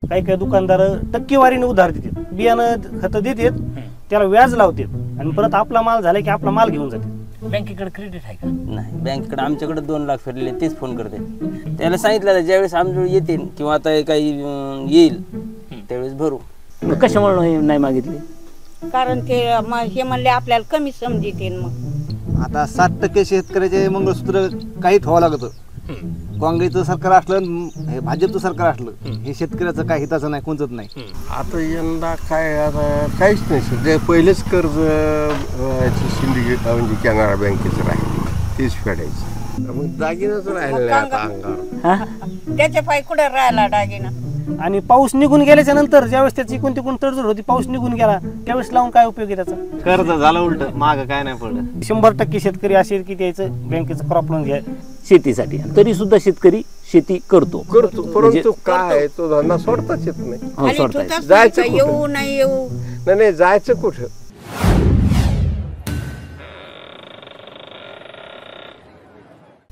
काही काही दुकानदार टक्केवारीने उधार देतात, बियाणं खतं देतात, त्याला व्याज लावतात आणि परत आपला माल झाला की आपला माल घेऊन जातात. बँकेकडे क्रेडिट आहे का? नाही, बँकेकडे आमच्याकडे 2 लाख फिरलेले, तेच फोन करते. त्याला सांगितलं ज्यावेळेस आमच्याकडे येतील किंवा आता काही येईल त्यावेळेस भरू. मग कशामुळे नाही मागितली? कारण ते हे म्हणले आपल्याला कमी समजिते. मग आता 60% शेतकऱ्याचे मंगळसूत्र काही ठेवावं लागतं. काँग्रेसचं सरकार असलं हे भाजपचं सरकार असलं हे शेतकऱ्याचं काय हिताचं नाही, कोणतंच नाही. आता यंदा काय आता काहीच नाही सध्या. पहिलेच कर्ज सिंडिकेट म्हणजे कॅनरा बँकेचं राहिले तेच फेडायचं. मग दागिनाच राहिलेलं आहे आता अंगावर. त्याच्या पायी कुठे राहिला दागिना. आणि पाऊस निघून गेल्याच्या नंतर ज्यावेळेस त्याची इकून तिकून तडजोड होती, पाऊस निघून गेला त्यावेळेस लावून काय उपयोग आहे त्याचा? कर्ज झालं उलट, माग काय नाही पडलं. 100% शेतकरी असे की त्याचं बँकेचं क्रॉप लोन घ्या शेतीसाठी, तरी सुद्धा शेतकरी शेती करतो. परंतु काय तो धंदा सोडताच येत नाही. खाली सोडताय. तुताच जायचं नाही, कुठं? येऊ नाही येऊ. नाही जायचं कुठं?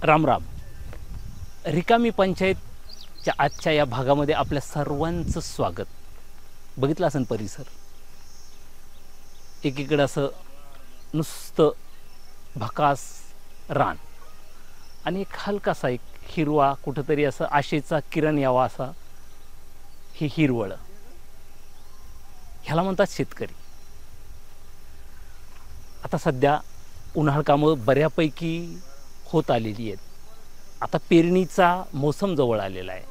राम राम. रिकामी पंचायतच्या आजच्या या भागामध्ये आपल्या सर्वांचं स्वागत. बघितलं असेल परिसर, एकीकडे असं नुसतं भकास रान आणि एक हलकासा एक हिरवा, कुठंतरी असं आशेचा किरण यावा असा ही हिरवळ, ह्याला म्हणतात शेतकरी. आता सध्या उन्हाळ कामं बऱ्यापैकी होत आलेली आहेत. आता पेरणीचा मोसम जवळ आलेला आहे,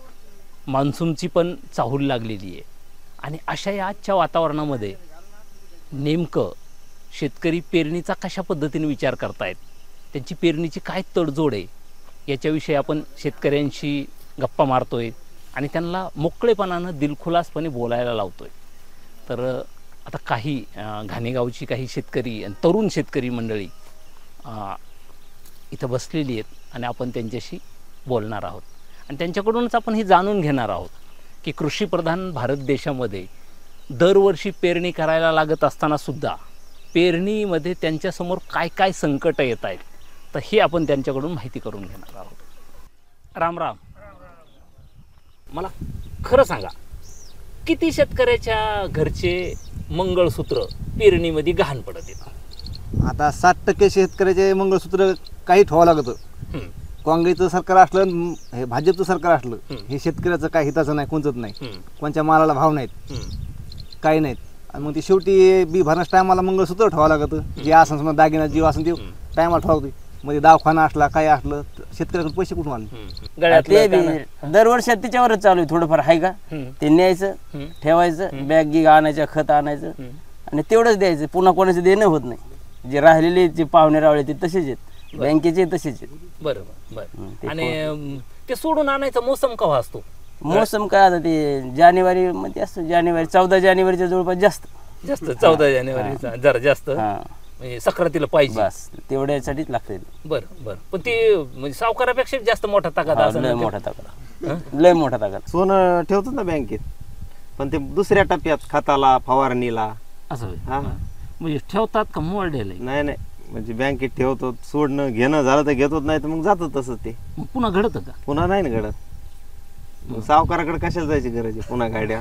मान्सूनची पण चाहूल लागलेली आहे. आणि अशा या आजच्या वातावरणामध्ये नेमकं शेतकरी पेरणीचा कशा पद्धतीने विचार करतायत, त्यांची पेरणीची काय तडजोड आहे, याच्याविषयी आपण शेतकऱ्यांशी गप्पा मारतोय आणि त्यांना मोकळेपणानं दिलखुलासपणे बोलायला लावतोय. तर आता काही घाणेगावची काही शेतकरी आणि तरुण शेतकरी मंडळी इथं बसलेली आहेत आणि आपण त्यांच्याशी बोलणार आहोत आणि त्यांच्याकडूनच आपण हे जाणून घेणार आहोत की कृषीप्रधान भारत देशामध्ये दरवर्षी पेरणी करायला लागत असताना सुद्धा पेरणीमध्ये त्यांच्यासमोर काय काय संकट येत आहेत, तर हे आपण त्यांच्याकडून माहिती करून घेणार आहोत. राम राम. मला खरं सांगा, किती शेतकऱ्याच्या घरचे मंगळसूत्र पेरणीमध्ये गहाण पडत येतात? आता 60% शेतकऱ्याचे मंगळसूत्र काही ठेवावं लागतं. काँग्रेसचं सरकार असलं हे भाजपचं सरकार असलं हे शेतकऱ्याचं काय हिताचं नाही, कोणतंच नाही. कोणत्या मालाला भाव नाहीत, काही नाहीत. आणि मग ते शेवटी बी भरण्यास टायमाला मंगळसूत्र ठेवावं लागतं. जे असं समजा दागिना जीव असं ते टायमाला ठेवतो. मध्ये दवाखाना असला काय असलं शेतकऱ्याकडे पैसे कुठून आले? ते बी दरवर्षात त्याच्यावरच चालू आहे. थोडंफार आहे का ते न्यायचं, ठेवायचं, बॅग गी आणायचं, खत आणायचं आणि तेवढंच द्यायचं. पुन्हा कोणाचं देणं होत नाही. जे राहिलेले जे पाहुणे रावळे ते तसेच आहेत, बँकेचे तसेच आहेत. बरोबर बरं. आणि ते सोडून आणायचा मोसम केव्हा असतो? मोसम काय आता ते जानेवारी मध्ये असतो. जानेवारी 14 जानेवारीच्या जवळपास जास्त 14 जानेवारीचा जरा जास्त, म्हणजे सक्रातीला पाहिजे, बस तेवढ्यासाठीच लागते. बरं बरं. पण ते म्हणजे सावकारापेक्षा जास्त मोठा ताकद असं लय मोठा ताकद, लय मोठा ताकद. सोनं ठेवतो ना बँकेत, पण ते दुसऱ्या टप्प्यात खताला, फवारणीला. असं होय. हा. म्हणजे ठेवतात का मोडलेलं आहे? नाही म्हणजे बँकेत ठेवतो, सोडणं घेणं झालं तर घेतोच, नाही तर मग जातो तसं. ते मग पुन्हा घडतं का? पुन्हा नाही ना घडत. मग सावकाराकडे कशाला जायची गरज आहे पुन्हा गाड्या?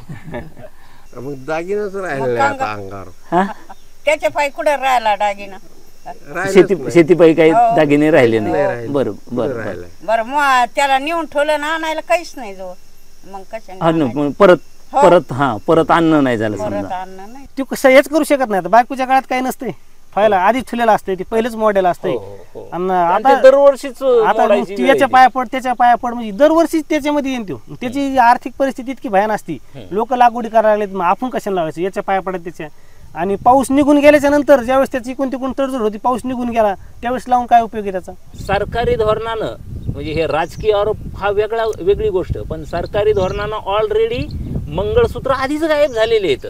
मग दागिनाच राहिलेलं आहे आता अंगावर. त्याच्या पायी कुठे राहिला दागिना. शेतीपायी काही दागिने राहिले नाही. बरं बरं. बरं मग त्याला नेऊन ठेवलं ना, आणायला काहीच नाही जवळ. मग कशा परत आणणं नाही झालं समजा. आणणं नाही. ते कसं हेच करू शकत नाही. बायकोच्या काळात काही नसते, फायला आधीच ठेवलेलं असते, ते पहिलेच मॉडेल असते. आणि आता दरवर्षीच आता याच्या पाया पड त्याच्या पाया पड म्हणजे दरवर्षी त्याच्यामध्ये येईन. त्याची आर्थिक परिस्थिती इतकी भयान असती, लोक लागवडी करायला लागलेत, मग आपण कशाला लावायचं? याच्या पाया पडत त्याच्या. आणि पाऊस निघून गेल्याच्या नंतर ज्यावेळेस त्याची इकून तिकून तडजोड होती, पाऊस निघून गेला त्यावेळेस लावून काय उपयोग आहे त्याचा? सरकारी धोरणानं, म्हणजे हे राजकीय आरोप हा वेगळी गोष्ट, पण सरकारी धोरणानं ऑलरेडी मंगळसूत्र आधीच गायब झालेले आहेत.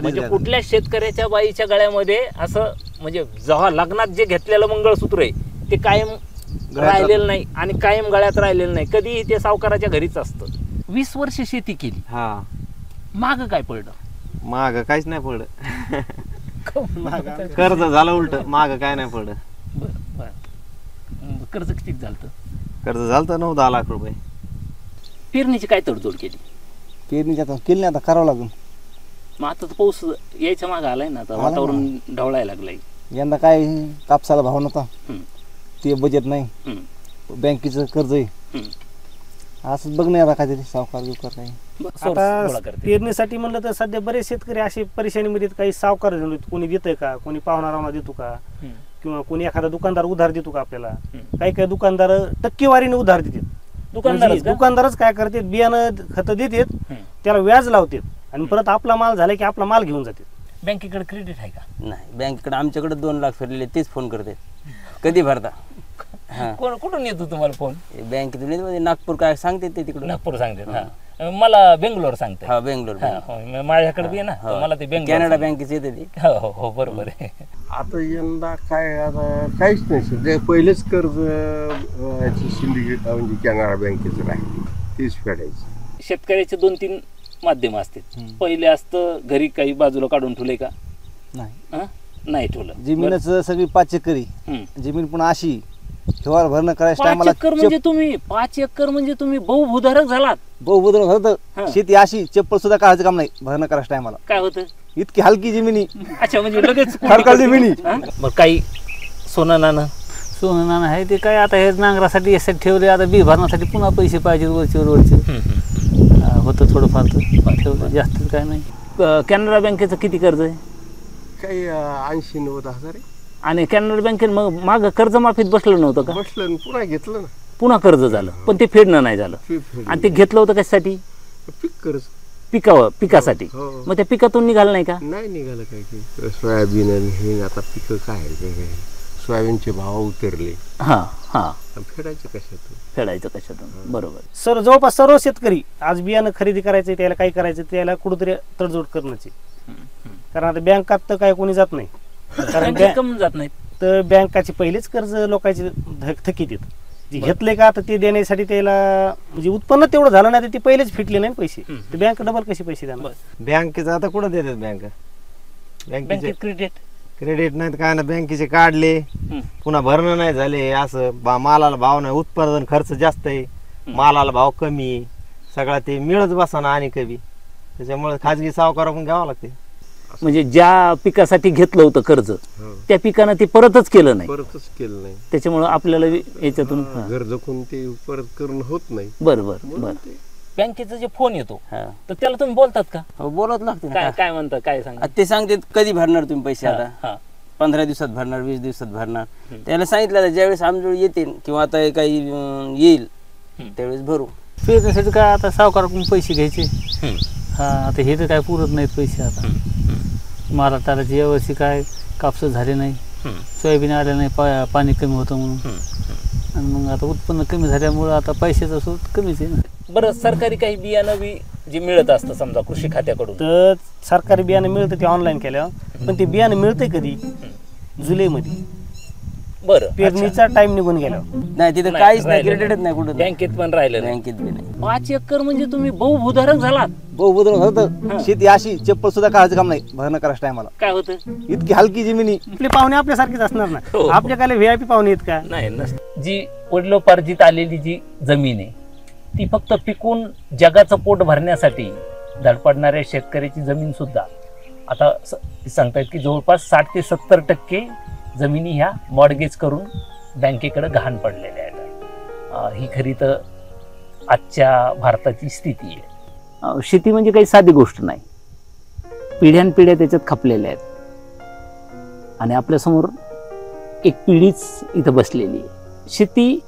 म्हणजे कुठल्या शेतकऱ्याच्या बाईच्या गळ्यामध्ये असं म्हणजे जेव्हा लग्नात जे घेतलेलं मंगळसूत्र आहे ते कायम राहिलेलं नाही आणि कायम गळ्यात राहिलेलं नाही. कधीही ते सावकाराच्या घरीच असतं. 20 वर्ष शेती केली, हा. माग काय पडलं? माग काहीच नाही पडलं. कर्ज झालं उलट, माग काय नाही पडलं. कर्ज किती झालं? कर्ज झालं 9-10 लाख रुपये. पेरणीची काय तडजोड केली? पेरणीची आता केली नाही, आता करावं लागेल. मग आता तर पाऊस यायच्या मागं आलाय ना, आता आला वातावरण ढवळायला लागलंय. यंदा काय कापसाला भाव नव्हता, हम्म. ते बजेट नाही, हम्म. बँकेचं कर्ज आहे. हम्म. असंच बघ नाही आता काहीतरी सावकार बिवकार काही. सोर्स गोळा आता करते. पेरणीसाठी म्हणलं तर सध्या बरेच शेतकरी असे परेशानीमध्ये आहेत. काही सावकार झाले, कोणी देतंय का, कोणी पाहुणा देतो का, हम्म. किंवा कोणी एखादा दुकानदार उधार देतो का आपल्याला. हम्म. काही काही दुकानदार टक्केवारीने उधार देतात. दुकानदारच म्हणजे का? दुकानदारच काय करतात, बियाणं खतं देतात, हम्म. त्याला व्याज लावतात आणि परत आपला माल झाला की आपला माल घेऊन जातात. बँकेकडे क्रेडिट आहे का? नाही, बँकेकडे आमच्याकडे 2 लाख फिरलेले, तेच फोन करते कधी भरता. हा, कुठून येतो तुम्हाला फोन? बँकेतून येते, म्हणजे नागपूर काय सांगते ते तिकडून. नागपूर सांगते. हा, मला बेंगलोर सांगते. हा, बेंगलोर. माझ्याकडे बी आहे ना, तर मला ते बेंगलोर कॅनडा सांगते. बँकेच येते ती. हो हो हो, बरोबर आहे. आता यंदा काय आता काहीच नाही सर. जे पहिलेच कर्ज सिंडिकेट म्हणजे कॅनरा बँकेचं राहिले तेच फेडायचं. शेतकऱ्याचे 2-3 माध्यम असतात. पहिले असतं घरी काही बाजूला काढून ठेवले का? नाही, हा? नाही ठेवलं. जमीनच सगळी 5 एकरी हम्म. जमीन पुन्हा अशी फेवार भरणं करायच्या 5 टायमाला एकर म्हणजे तुम्ही 5 एकर म्हणजे तुम्ही बहुभूधारक झालात. बहुबुद्ध हा. होतं. शेती अशी चप्पल सुद्धा काढायचं काम नाही भरणं करायच्या टायमाला. काय होतं? इतकी हलकी जमिनी, अच्छा, म्हणजे लगेच खडकाळ जमिनी. मग काही सोनं नाणं? सोनं नाणं आहे ते काय आता हे नांगरासाठी यासाठी ठेवले, आता बी भरण्यासाठी पुन्हा पैसे पाहिजे वरचे. होतं थोडंफार तर ठेवलं, जास्त काय नाही. कॅनरा बँकेचं किती कर्ज आहे? काही 80-90 हजार आहे. आणि कॅनरा बँकेत मग मागं कर्जमाफीत बसलं नव्हतं का? बसलं आणि पुन्हा घेतलं ना. पुन्हा कर्ज झालं, पण ते फेडणं नाही झालं. फेडलं. आणि ते घेतलं होतं कशासाठी? पीक कर्ज पिकासाठी. हो. मग त्या पिकातून निघालं नाही का? नाही निघालं काही. सोयाबीन आणि हे आता पिकं काय आहे, सोयाबीनचे भाव उतरले, हा हा, फेडायचे कशातून? फेडायचं कशातून? बरोबर. जवळपास सर्व शेतकरी आज बियाणं खरेदी करायचं, त्याला काही करायचं, त्याला कुठेतरी तडजोड करण्याची. कारण आता बँकात तर काय कोणी जात नाही, कारण बँकेत कमी जात नाहीत. तर बँकाचे पहिलेच कर्ज लोकांचे थकीत आहेत. जे घेतले का आता ते देण्यासाठी त्याला म्हणजे उत्पन्न तेवढं झालं नाही तर ते पहिलेच फिटले नाही पैसे, तर बँक डबल कसे पैसे देणार? बँकेचं आता कुठं देतात बँक? बँकेचे बँकेत क्रेडिट क्रेडिट नाहीत काय ना, बँकेचे काढले पुन्हा भरणं नाही झाले. असं मालाला भाव नाही, उत्पादन खर्च जास्त आहे, मालाला भाव कमी आहे, सगळा ते मिळत बसाना आणि कमी. त्याच्यामुळे खाजगी सावकाराकडून घ्यावं लागते. म्हणजे ज्या पिकासाठी घेतलं होतं कर्ज त्या पिकानं ते परतच केलं नाही, परतच केलं नाही. त्याच्यामुळे आपल्याला याच्यातून घर जखून ते परत करणं होत नाही. बरोबर. बँकेचा जे फोन येतो तर त्याला तुम्ही बोलतात का? हो, बोलत लागते ना. काय काय म्हणता, काय सांगा? आता ते सांगते कधी भरणार तुम्ही पैसे, हा. आता 15 दिवसात भरणार, 20 दिवसात भरणार. त्याला सांगितलं ज्यावेळेस आमच्याकडे येतील किंवा आता काही येईल त्यावेळेस भरू. पेरण्यासाठी काय आता सावकाराकडून पैसे घ्यायचे. हा, आता हे तर काय पुरत नाहीत पैसे. आता मारा टाराचे यावर्षी काय कापस झाले नाही, सोयाबीन आले नाही, पाणी कमी होतं म्हणून. आणि मग आता उत्पन्न कमी झाल्यामुळं आता पैशाचा स्रोत कमीच आहे ना. बरं, सरकारी काही बियाणं बी जे मिळत असतं समजा कृषी खात्याकडून, तर सरकारी बियाणं मिळतं ते ऑनलाईन केल्यावर, पण ते बियाणं मिळतंय कधी? जुलैमध्ये. बरं, पेरणीचा टाइम निघून गेल्यावर. नाही तिथं काहीच नाही, क्रेडिटच नाही कुठं. बँकेत पण राहिलं नाही. बँकेत बी नाही. 5 एकर म्हणजे तुम्ही बहुभूधारक झालात. बहुबुद्ध होतं. शेती अशी चप्पल सुद्धा काढायचं काम नाही भरणं करायच्या टायमाला. काय होतं? इतकी हलकी जमिनी. आपले पाहुणे आपल्यासारखेच असणार ना. हो. आपल्या काय VIP पाहुणे आहेत का? नाही, जी वडिलोपार्जित आलेली जी जमीन आहे ती फक्त पिकून जगाचं पोट भरण्यासाठी धडपडणाऱ्या शेतकऱ्याची जमीन सुद्धा आता सांगतायत की जवळपास 60 ते 70% जमिनी ह्या मॉडगेज करून बँकेकडे गहाण पडलेल्या आहेत. ही खरी तर आजच्या भारताची स्थिती आहे. शेती म्हणजे काही साधी गोष्ट नाही, पिढ्यानपिढ्या त्याच्यात खपलेल्या आहेत आणि आपल्यासमोर एक पिढीच इथं बसलेली आहे. शेती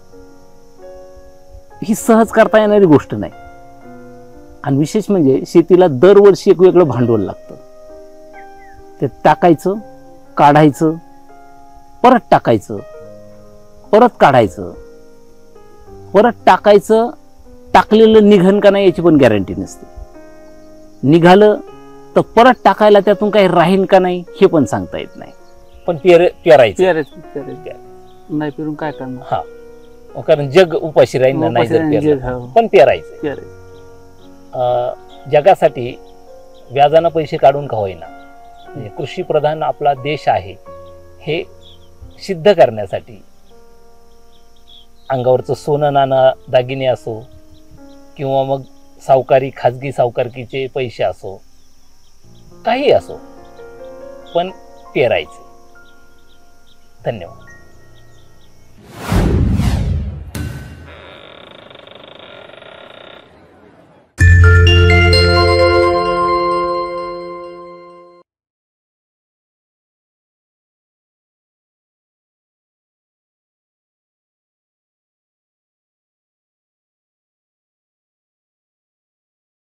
ही सहज करता येणारी गोष्ट नाही आणि विशेष म्हणजे शेतीला दरवर्षी एक वेगळं भांडवल लागतं. ते टाकायचं, काढायचं, परत टाकायचं, परत काढायचं, परत टाकायचं. टाकलेलं निघन का नाही याची पण गॅरंटी नसते. निघालं तर परत टाकायला त्यातून काही राहीन का नाही हे पण सांगता येत नाही. पण पेरायचं नाही पेरून काय करणार? हा, कारण जग उपाशी राहील ना, नाही जर पेरलं. पण पेरायचं. जगासाठी व्याजानं पैसे काढून का होईना, म्हणजे कृषी प्रधान आपला देश आहे हे सिद्ध करण्यासाठी अंगावरचं सोनं नाणं दागिने असो किंवा मग सावकारी खाजगी सावकारकीचे पैसे असो काही असो पण पेरायचे. धन्यवाद.